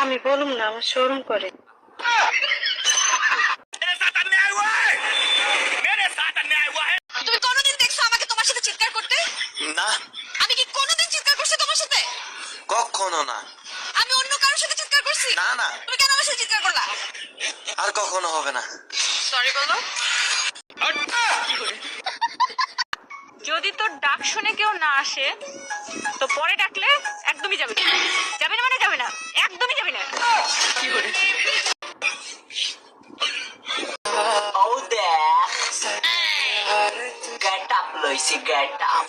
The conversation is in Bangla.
আমি বলুম না, আমার শরম করে। তুমি কোনোদিন দেখছো আমাকে তোমার সাথে চিৎকার করতে? না, আমি কি কোনোদিন চিৎকার করছি তোমার সাথে? কখনো না। আমি অন্য কারোর সাথে চিৎকার করছি? না না, তুমি কেন আমার সাথে চিৎকার করলা? আর কখনো হবে না। সরি বলো। যদি তোর ডাক শুনে কেউ না আসে তো পরে ডাকলে একদমই যাবে না। যাবে না মানে যাবে না, একদমই যাবে না। ও দেখ, গেট আপ লইছি, গেট আপ।